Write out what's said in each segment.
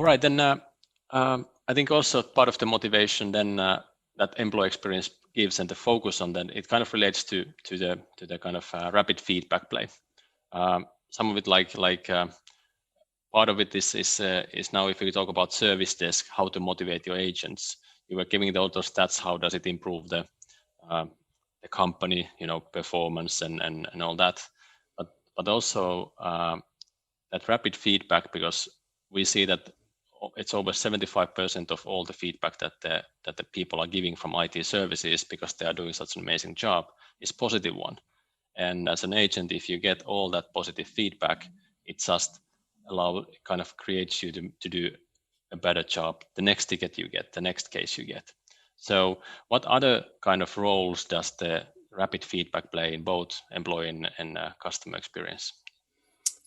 All right, then I think also part of the motivation then that employee experience gives and the focus on that, it kind of relates to the kind of rapid feedback play. Some of it like part of it is now if we talk about service desk, how to motivate your agents. You were giving all those stats. How does it improve the company, performance and all that? But also that rapid feedback, because we see that it's over 75% of all the feedback that the people are giving from IT services, because they are doing such an amazing job, is positive one. And as an agent, if you get all that positive feedback, it just kind of creates you to do a better job the next ticket you get, the next case you get. So what other kind of roles does the rapid feedback play in both employee and customer experience?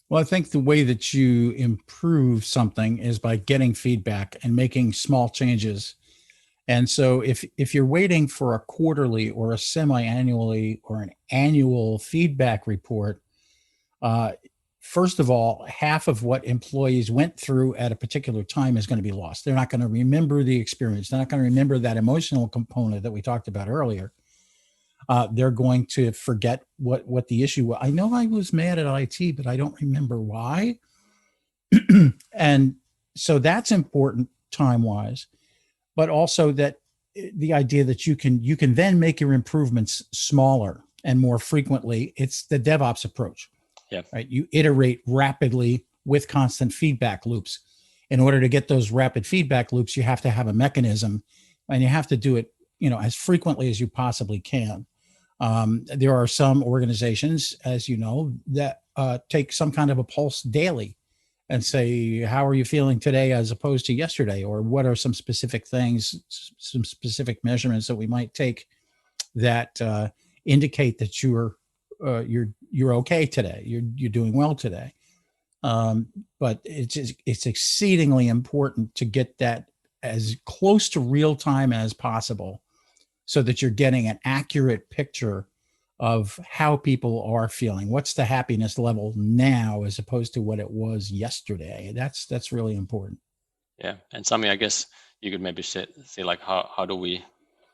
Well, I think the way that you improve something is by getting feedback and making small changes. And so if you're waiting for a quarterly or a semi-annually or an annual feedback report, first of all, half of what employees went through at a particular time is going to be lost. They're not going to remember the experience. They're not going to remember that emotional component that we talked about earlier. They're going to forget what the issue was. I know I was mad at IT, but I don't remember why. And so that's important time-wise, but also that the idea that you can then make your improvements smaller and more frequently. It's the DevOps approach. Yeah. Right. You iterate rapidly with constant feedback loops. In order to get those rapid feedback loops, you have to have a mechanism, and you have to do it, as frequently as you possibly can. There are some organizations, as you know, that take some kind of a pulse daily and say, how are you feeling today as opposed to yesterday? Or what are some specific things, some specific measurements that we might take that indicate that you're okay today. You're doing well today. But it's exceedingly important to get that as close to real time as possible, so that you're getting an accurate picture of how people are feeling. What's the happiness level now as opposed to what it was yesterday? That's really important. Yeah, and Sami, I guess you could maybe see like how do we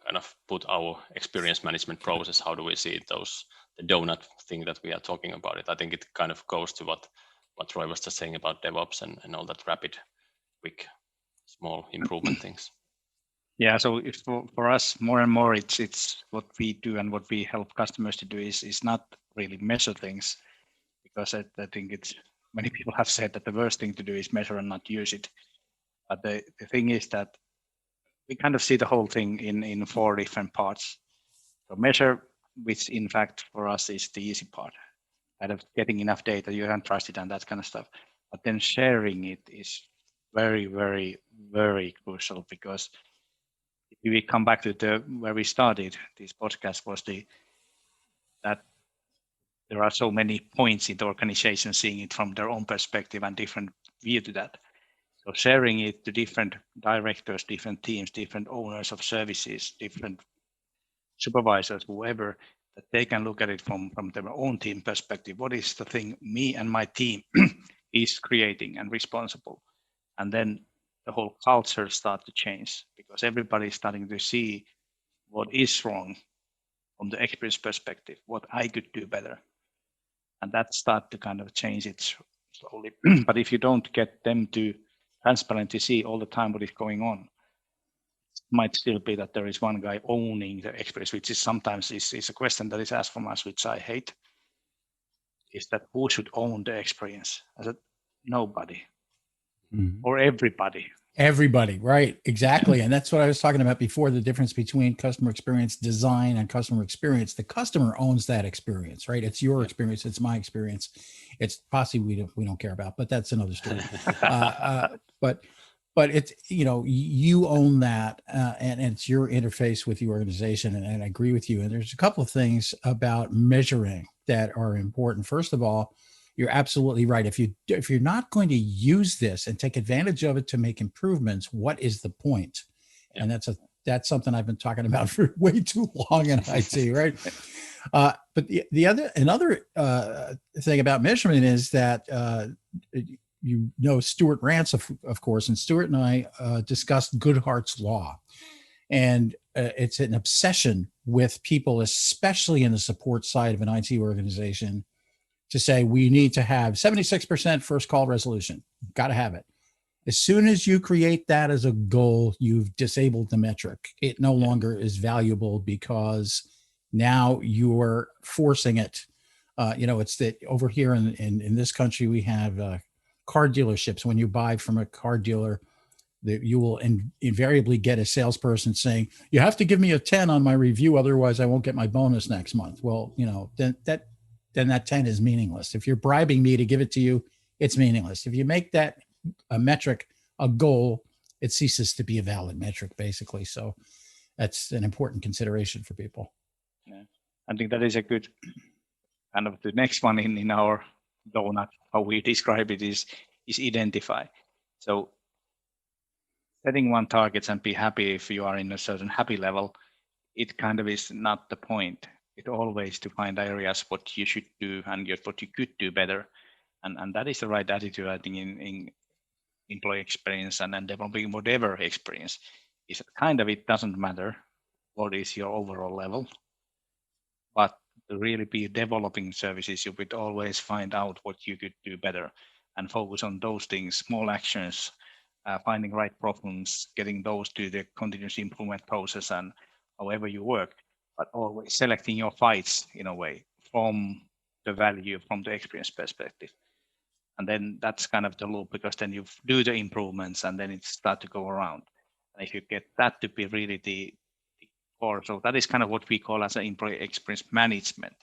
kind of put our experience management process? How do we see the donut thing that we are talking about it? I think it kind of goes to what Roy was just saying about DevOps and all that rapid, quick, small improvement things. Yeah, so it's for us more and more, it's what we do and what we help customers to do is not really measure things, because I think it's many people have said that the worst thing to do is measure and not use it. But the thing is that we kind of see the whole thing in 4 different parts. So measure, which in fact for us is the easy part, kind of getting enough data, you can trust it and that kind of stuff. But then sharing it is very, very, very crucial, because if we come back to where we started this podcast, was that there are so many points in the organization seeing it from their own perspective and different view to that. So sharing it to different directors, different teams, different owners of services, different supervisors, whoever, that they can look at it from their own team perspective. What is the thing me and my team is creating and responsible? And then the whole culture starts to change, because everybody's starting to see what is wrong from the experience perspective, what I could do better. And that starts to kind of change it slowly. But if you don't get them to transparently see all the time what is going on, it might still be that there is one guy owning the experience, which is sometimes is a question that is asked from us, which I hate, is that who should own the experience? I said, nobody. Or everybody. Everybody, right? Exactly. And that's what I was talking about before, the difference between customer experience design and customer experience. The customer owns that experience, right? It's your experience. It's my experience. It's Pasi we don't care about, but that's another story. But it's, you own that, and it's your interface with the organization. And I agree with you. And there's a couple of things about measuring that are important. First of all, you're absolutely right. If you're not going to use this and take advantage of it to make improvements, what is the point? Yeah. And that's something I've been talking about for way too long in IT, right? But another thing about measurement is that you know Stuart Rance, of course, and Stuart and I discussed Goodhart's law. And it's an obsession with people, especially in the support side of an IT organization, to say we need to have 76% first call resolution. Got to have it. As soon as you create that as a goal, you've disabled the metric. It no longer is valuable because now you're forcing it. It's that over here in this country, we have car dealerships. When you buy from a car dealer, that you will invariably get a salesperson saying, you have to give me a 10 on my review, otherwise I won't get my bonus next month. Well, then that 10 is meaningless. If you're bribing me to give it to you, it's meaningless. If you make that a metric, a goal, it ceases to be a valid metric, basically. So that's an important consideration for people. Yeah. I think that is a good kind of the next one in our donut, how we describe it is identify. So setting one targets and be happy if you are in a certain happy level, it kind of is not the point. It always to find areas what you should do and what you could do better. And that is the right attitude, I think, in employee experience and developing whatever experience. Is kind of, it doesn't matter what is your overall level, but to really be developing services, you would always find out what you could do better and focus on those things, small actions, finding right problems, getting those to the continuous improvement process and however you work, but always selecting your fights in a way from the value, from the experience perspective. And then that's kind of the loop, because then you do the improvements and then it starts to go around. And if you get that to be really the core, so that is kind of what we call as an employee experience management.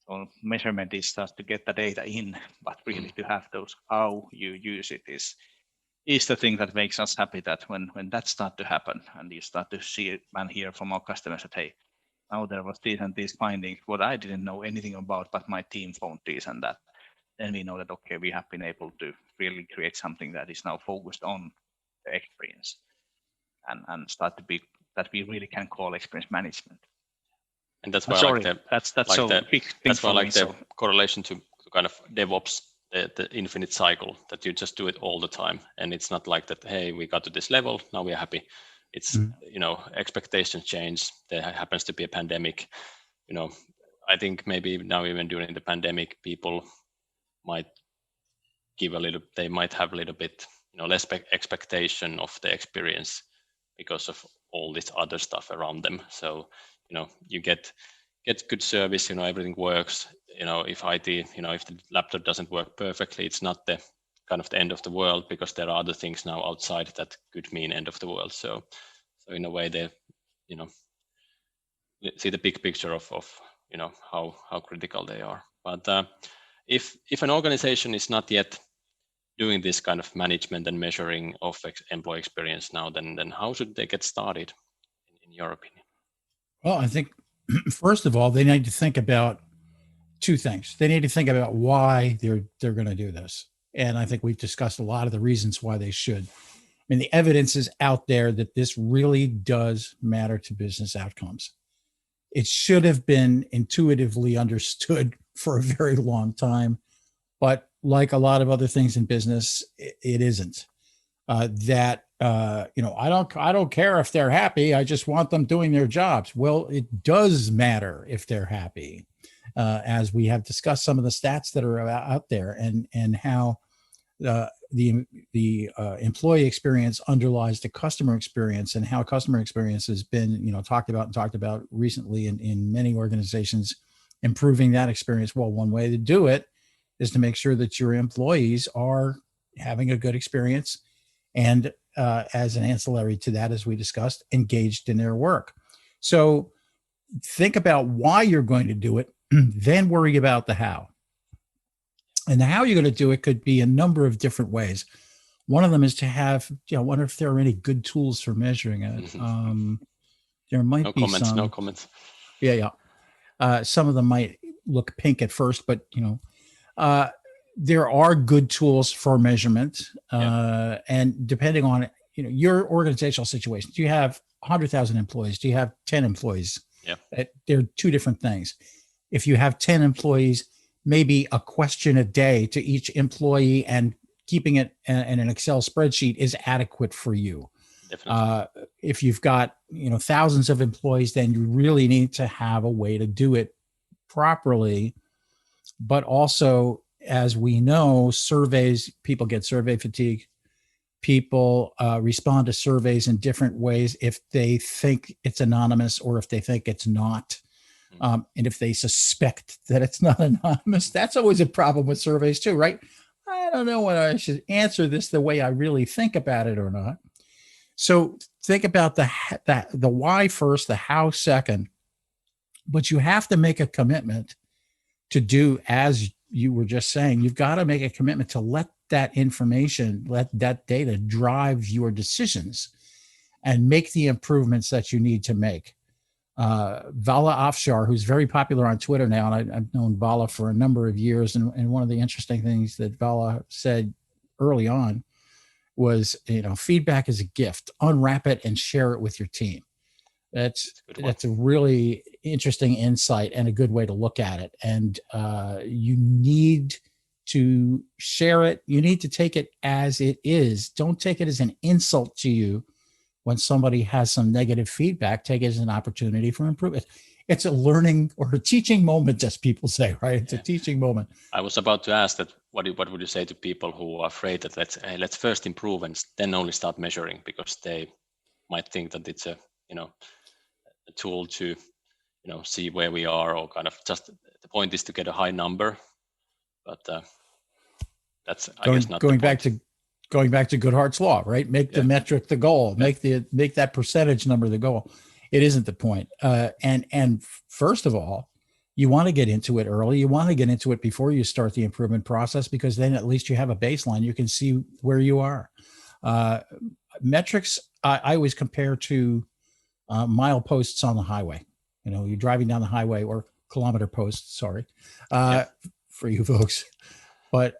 So measurement is just to get the data in, but really to have those, how you use it is the thing that makes us happy, that when that starts to happen and you start to see it and hear from our customers that, hey, now there was these and these findings, what I didn't know anything about, but my team found this and that. Then we know that, okay, we have been able to really create something that is now focused on the experience and start to be that we really can call experience management. And that's why I like that's like so the, big thing. That's why I like me, the so. correlation to kind of DevOps, the infinite cycle, that you just do it all the time. And it's not like that, hey, we got to this level, now we're happy. It's, expectations change. There happens to be a pandemic. I think maybe now even during the pandemic, people might they might have a little bit, less expectation of the experience because of all this other stuff around them. So, you get good service, everything works. If IT, if the laptop doesn't work perfectly, it's not the kind of the end of the world, because there are other things now outside that could mean end of the world. So in a way, they, see the big picture of how critical they are. But if an organization is not yet doing this kind of management and measuring of employee experience now, then how should they get started, in your opinion? Well, I think first of all, they need to think about two things. They need to think about why they're going to do this. And I think we've discussed a lot of the reasons why they should. I mean, the evidence is out there that this really does matter to business outcomes. It should have been intuitively understood for a very long time, but like a lot of other things in business, it isn't. I don't care if they're happy. I just want them doing their jobs. Well, it does matter if they're happy, as we have discussed some of the stats that are out there, and how the employee experience underlies the customer experience, and how customer experience has been talked about recently in many organizations, improving that experience. Well, one way to do it is to make sure that your employees are having a good experience, and as an ancillary to that, as we discussed, engaged in their work. So think about why you're going to do it, then worry about the how. And the how you're going to do it could be a number of different ways. One of them is to have, I wonder if there are any good tools for measuring it. There might be some. No comments. Yeah. Some of them might look pink at first, but there are good tools for measurement, and depending on your organizational situation. Do you have 100,000 employees? Do you have 10 employees? Yeah, they're two different things. If you have 10 employees, maybe a question a day to each employee and keeping it in an Excel spreadsheet is adequate for you. If you've got, thousands of employees, then you really need to have a way to do it properly. But also, as we know, surveys, people get survey fatigue. People respond to surveys in different ways if they think it's anonymous or if they think it's not. And if they suspect that it's not anonymous, that's always a problem with surveys too, right? I don't know whether I should answer this the way I really think about it or not. So think about the why first, the how second, but you have to make a commitment to do, as you were just saying, you've got to make a commitment to let that information, let that data drive your decisions and make the improvements that you need to make. Vala Afshar, who's very popular on Twitter now, and I've known Vala for a number of years, and one of the interesting things that Vala said early on was, feedback is a gift. Unwrap it and share it with your team. That's a really interesting insight and a good way to look at it. And you need to share it. You need to take it as it is. Don't take it as an insult to you when somebody has some negative feedback. Take it as an opportunity for improvement. It's a learning or a teaching moment, as people say, right? It's a teaching moment. I was about to ask that. What would you say to people who are afraid that let's first improve and then only start measuring, because they might think that it's a tool to see where we are, or kind of just the point is to get a high number, but that's I guess not going back to Goodhart's law, right? Make the metric the goal. Make that percentage number the goal. It isn't the point. And first of all, you want to get into it early. You want to get into it before you start the improvement process, because then at least you have a baseline. You can see where you are. Metrics, I always compare to mile posts on the highway. You're driving down the highway, or kilometer posts, sorry, for you folks. But,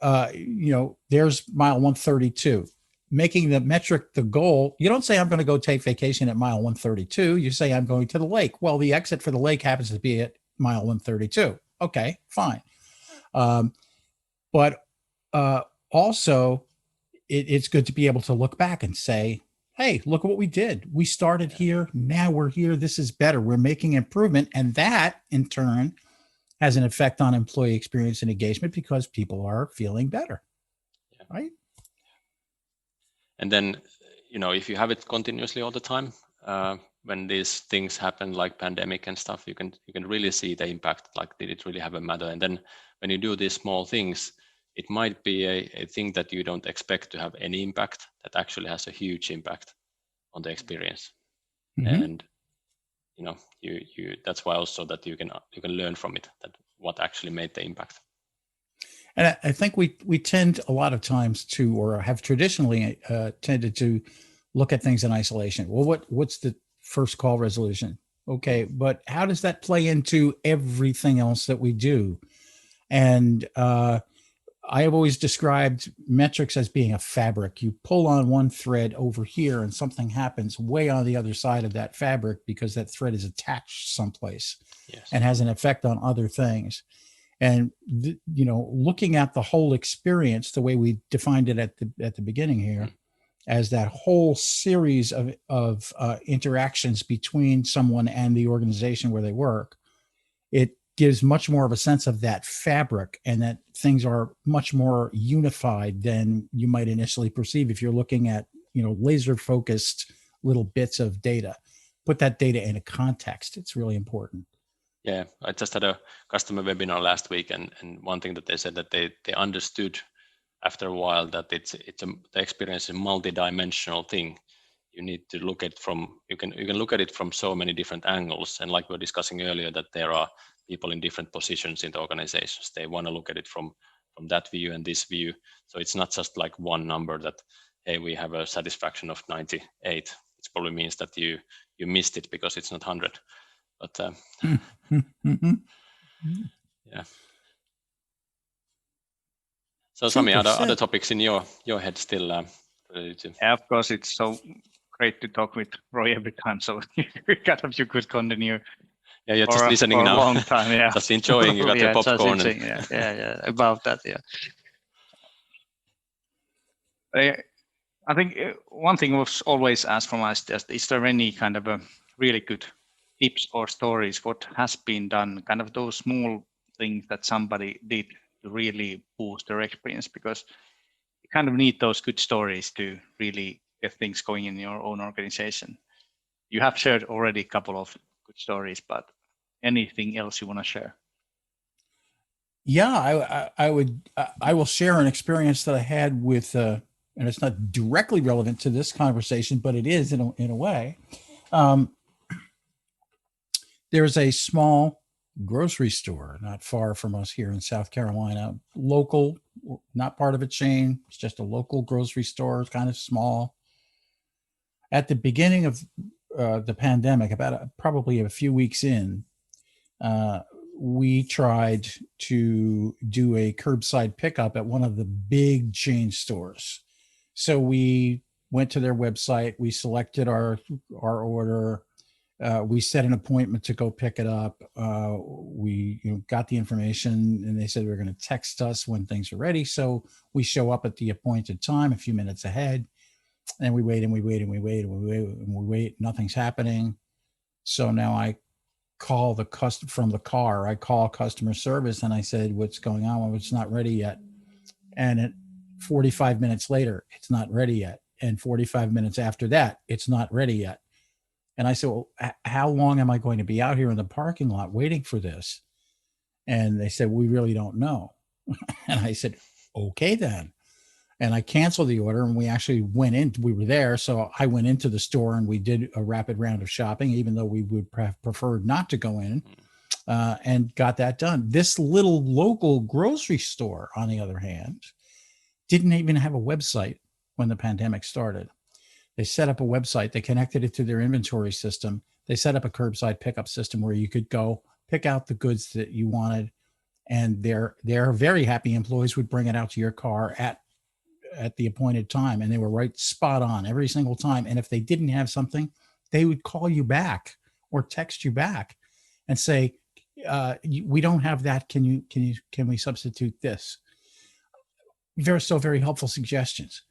there's mile 132. Making the metric the goal, you don't say I'm going to go take vacation at mile 132. You say I'm going to the lake. Well, the exit for the lake happens to be at mile 132. Okay, fine. But also, it's good to be able to look back and say, hey, look at what we did. We started here. Now we're here. This is better. We're making improvement. And that, in turn, has an effect on employee experience and engagement, because people are feeling better, right? And then, if you have it continuously all the time, when these things happen like pandemic and stuff, you can really see the impact. Like, did it really have a matter? And then when you do these small things, it might be a thing that you don't expect to have any impact that actually has a huge impact on the experience. Mm-hmm. And you that's why also that you can learn from it, that what actually made the impact. And I think we tend a lot of times to, or have traditionally tended to, look at things in isolation. Well, what's the first call resolution? Okay, but how does that play into everything else that we do? And I have always described metrics as being a fabric. You pull on one thread over here and something happens way on the other side of that fabric, because that thread is attached someplace and has an effect on other things. And, looking at the whole experience, the way we defined it at the beginning here, as that whole series of interactions between someone and the organization where they work, it gives much more of a sense of that fabric, and that things are much more unified than you might initially perceive if you're looking at, laser focused little bits of data. Put that data in a context. It's really important. Yeah, I just had a customer webinar last week, and one thing that they said that they understood after a while that the experience is a multi-dimensional thing. You need to look at you can look at it from so many different angles, and like we were discussing earlier, that there are people in different positions in the organizations. They want to look at it from that view and this view. So it's not just like one number that, hey, we have a satisfaction of 98. It probably means that you missed it because it's not 100. But yeah. So Sami, are there other topics in your head still related to? Yeah, of course, it's so great to talk with Roy every time. So you could continue. Yeah, you're just listening now. For a long time, yeah. Just enjoying. You got your popcorn. Yeah, about that, yeah. I think one thing was always asked from us, just is there any kind of a really good tips or stories, what has been done, kind of those small things that somebody did to really boost their experience, because you kind of need those good stories to really get things going in your own organization. You have shared already a couple of good stories, but anything else you want to share? Yeah, I will share an experience that I had with, and it's not directly relevant to this conversation, but it is in a way. There's a small grocery store not far from us here in South Carolina, local, not part of a chain. It's just a local grocery store. It's kind of small. At the beginning of the pandemic, about probably a few weeks in, we tried to do a curbside pickup at one of the big chain stores. So we went to their website, we selected our order, we set an appointment to go pick it up. We got the information, and they said they were going to text us when things are ready. So we show up at the appointed time, a few minutes ahead, and we wait and we wait and we wait and we wait and we wait. Nothing's happening. So now I call from the car. I call customer service and I said, "What's going on?" Well, it's not ready yet. And at 45 minutes later, it's not ready yet. And 45 minutes after that, it's not ready yet. And I said, "Well, how long am I going to be out here in the parking lot waiting for this?" And they said, "We really don't know." And I said, "Okay, then." And I canceled the order, and we actually went in. We were there, so I went into the store and we did a rapid round of shopping, even though we would have preferred not to go in, and got that done. This little local grocery store, on the other hand, didn't even have a website when the pandemic started. They set up a website. They connected it to their inventory system. They set up a curbside pickup system where you could go pick out the goods that you wanted, and their very happy employees would bring it out to your car at the appointed time, and they were right spot on every single time. And if they didn't have something, they would call you back or text you back and say, "We don't have that. Can we substitute this?" Very helpful suggestions.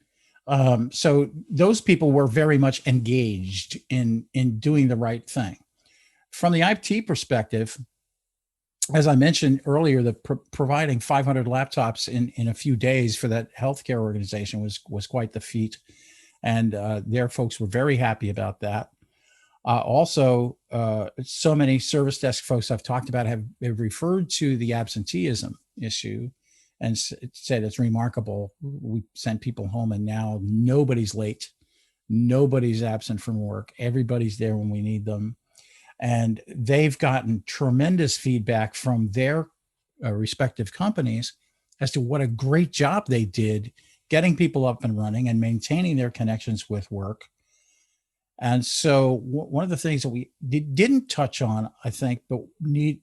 So those people were very much engaged in doing the right thing. From the IT perspective, as I mentioned earlier, providing 500 laptops in a few days for that healthcare organization was quite the feat, and their folks were very happy about that. Also, so many service desk folks I've talked about have referred to the absenteeism issue and said it's remarkable. We sent people home, and now nobody's late, nobody's absent from work, everybody's there when we need them. And they've gotten tremendous feedback from their respective companies as to what a great job they did getting people up and running and maintaining their connections with work. And so one of the things that we didn't touch on, I think, but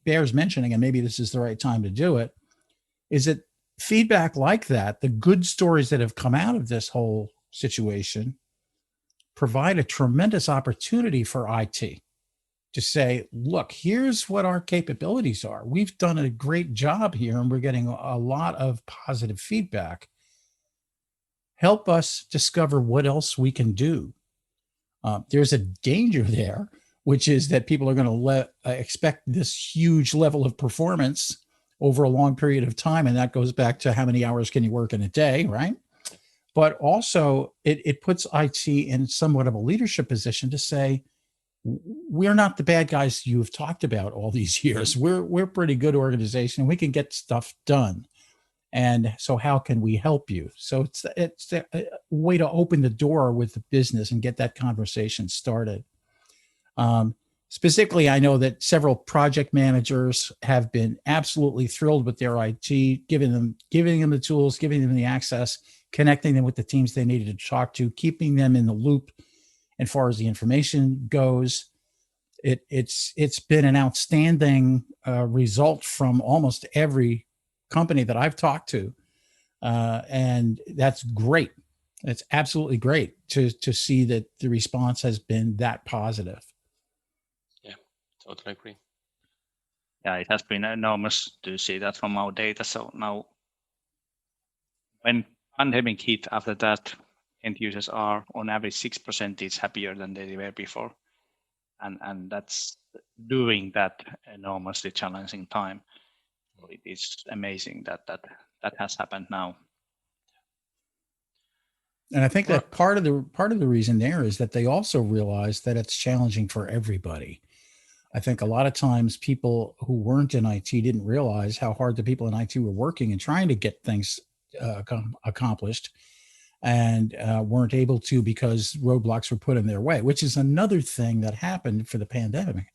bears mentioning, and maybe this is the right time to do it, is that feedback like that, the good stories that have come out of this whole situation, provide a tremendous opportunity for IT to say, "Look, here's what our capabilities are. We've done a great job here, and we're getting a lot of positive feedback. Help us discover what else we can do." There's a danger there, which is that people are going to expect this huge level of performance over a long period of time, and that goes back to how many hours can you work in a day, right? But also, it puts IT in somewhat of a leadership position to say, "We're not the bad guys you've talked about all these years. We're a pretty good organization, and we can get stuff done. And so how can we help you?" So it's a way to open the door with the business and get that conversation started. Specifically, I know that several project managers have been absolutely thrilled with their IT, giving them the tools, giving them the access, connecting them with the teams they needed to talk to, keeping them in the loop as far as the information goes. It's been an outstanding result from almost every company that I've talked to, and that's great. It's absolutely great to see that the response has been that positive. Yeah, totally agree. Yeah, it has been enormous to see that from our data. So now, when pandemic hit, after that, end users are on average 6% happier than they were before. And that's during that enormously challenging time. So it is amazing that has happened now. And I think that part of the reason there is that they also realize that it's challenging for everybody. I think a lot of times people who weren't in IT didn't realize how hard the people in IT were working and trying to get things accomplished, and weren't able to because roadblocks were put in their way, which is another thing that happened for the pandemic.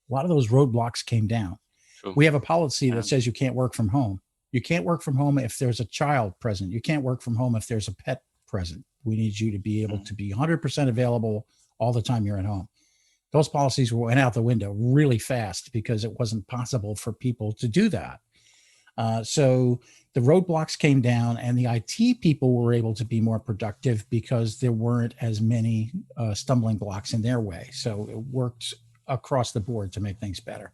A lot of those roadblocks came down. True. We have a policy that says you can't work from home. You can't work from home if there's a child present. You can't work from home if there's a pet present. We need you to be able to be 100% available all the time you're at home. Those policies went out the window really fast because it wasn't possible for people to do that. So the roadblocks came down, and the IT people were able to be more productive because there weren't as many stumbling blocks in their way. So it worked across the board to make things better.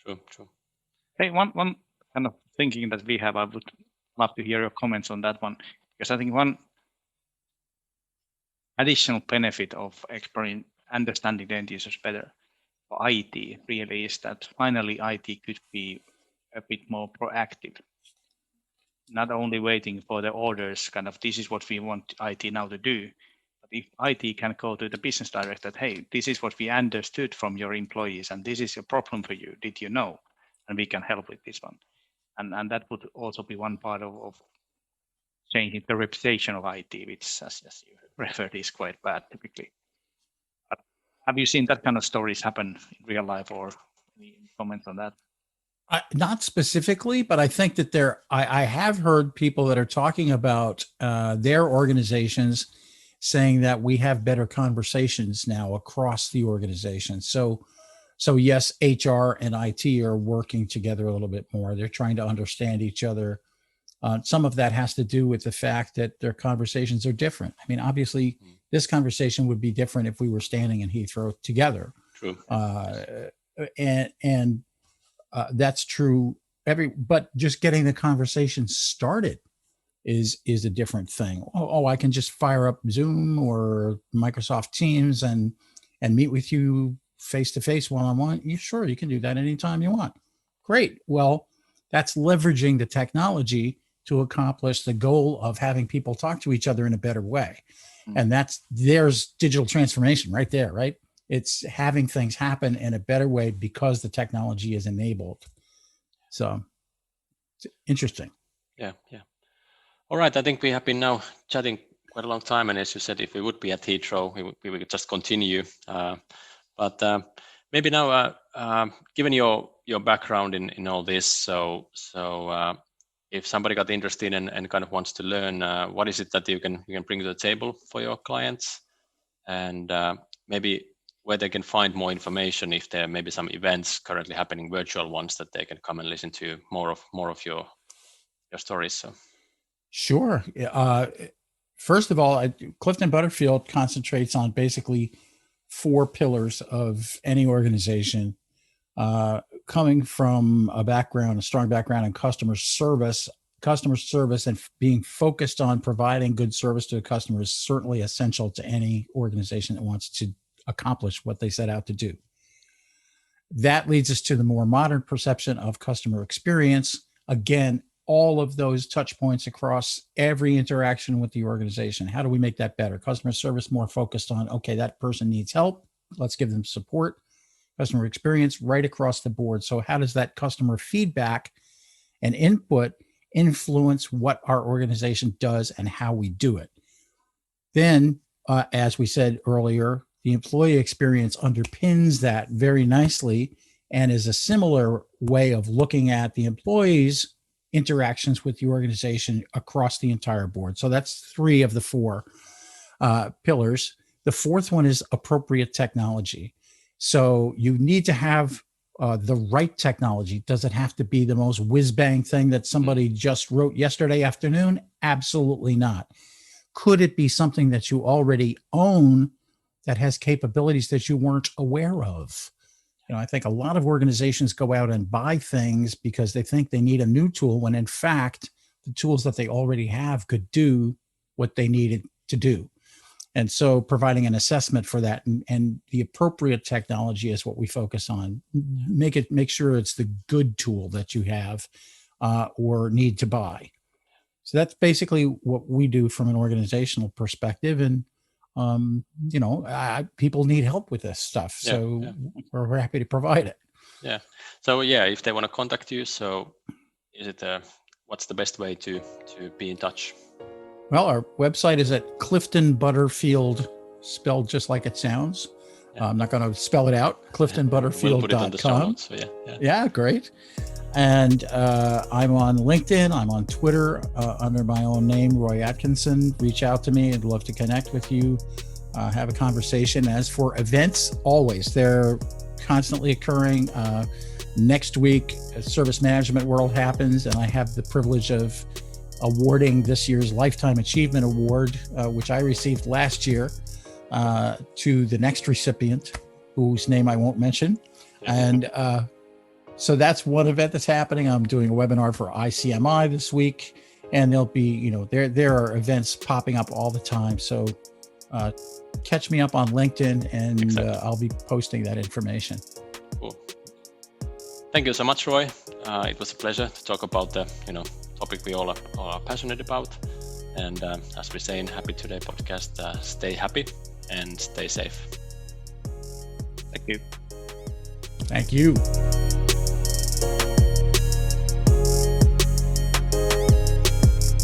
True. Hey, one kind of thinking that we have, I would love to hear your comments on that one, because I think one additional benefit of understanding the end users better for IT really is that finally IT could be a bit more proactive, not only waiting for the orders, kind of this is what we want IT now to do, but if IT can go to the business director, hey, this is what we understood from your employees and this is a problem for you, did you know? And we can help with this one. And that would also be one part of changing the reputation of IT, which as you referred is quite bad typically. But have you seen that kind of stories happen in real life, or any comments on that? Not specifically, but I think that I have heard people that are talking about their organizations saying that we have better conversations now across the organization. So yes, HR and IT are working together a little bit more. They're trying to understand each other. Some of that has to do with the fact that their conversations are different. I mean, obviously, this conversation would be different if we were standing in Heathrow together. True. And that's true. But just getting the conversation started is a different thing. I can just fire up Zoom or Microsoft Teams and meet with you face to face, one-on-one. Sure, you can do that anytime you want. Great. Well, that's leveraging the technology to accomplish the goal of having people talk to each other in a better way. And there's digital transformation right there, right? It's having things happen in a better way because the technology is enabled. So it's interesting. Yeah. All right. I think we have been now chatting quite a long time. And as you said, if we would be at Heathrow, we would just continue. But maybe now, given your background in all this, so if somebody got interested and kind of wants to learn, what is it that you can bring to the table for your clients, and maybe where they can find more information, if there may be some events currently happening, virtual ones, that they can come and listen to more of your stories. So. Sure. First of all, Clifton Butterfield concentrates on basically 4 pillars of any organization, coming from a strong background in customer service and being focused on providing good service to the customer is certainly essential to any organization that wants to accomplish what they set out to do. That leads us to the more modern perception of customer experience. Again, all of those touch points across every interaction with the organization. How do we make that better? Customer service more focused on, okay, that person needs help. Let's give them support. Customer experience right across the board. So how does that customer feedback and input influence what our organization does and how we do it? Then, as we said earlier, the employee experience underpins that very nicely and is a similar way of looking at the employees' interactions with the organization across the entire board. So that's 3 of the 4 pillars. The 4th one is appropriate technology. So you need to have the right technology. Does it have to be the most whiz-bang thing that somebody just wrote yesterday afternoon? Absolutely not. Could it be something that you already own that has capabilities that you weren't aware of? I think a lot of organizations go out and buy things because they think they need a new tool, when in fact, the tools that they already have could do what they needed to do. And so providing an assessment for that and the appropriate technology is what we focus on. Make sure it's the good tool that you have or need to buy. So that's basically what we do from an organizational perspective. And, people need help with this stuff. So we're happy to provide it. Yeah. So if they want to contact you, so is it what's the best way to be in touch? Well, our website is at Clifton Butterfield, spelled just like it sounds. I'm not going to spell it out. CliftonButterfield.com. We'll put it on the show notes, so yeah, great. And I'm on LinkedIn. I'm on Twitter under my own name, Roy Atkinson. Reach out to me. I'd love to connect with you, have a conversation. As for events, always, they're constantly occurring. Next week, Service Management World happens, and I have the privilege of awarding this year's Lifetime Achievement Award, which I received last year, to the next recipient, whose name I won't mention. And so that's one event that's happening. I'm doing a webinar for ICMI this week, and there'll be, there are events popping up all the time. So catch me up on LinkedIn, and I'll be posting that information. Cool. Thank you so much, Roy. It was a pleasure to talk about the topic we all are passionate about. And as we say in Happy Today podcast, stay happy and stay safe. Thank you. Thank you.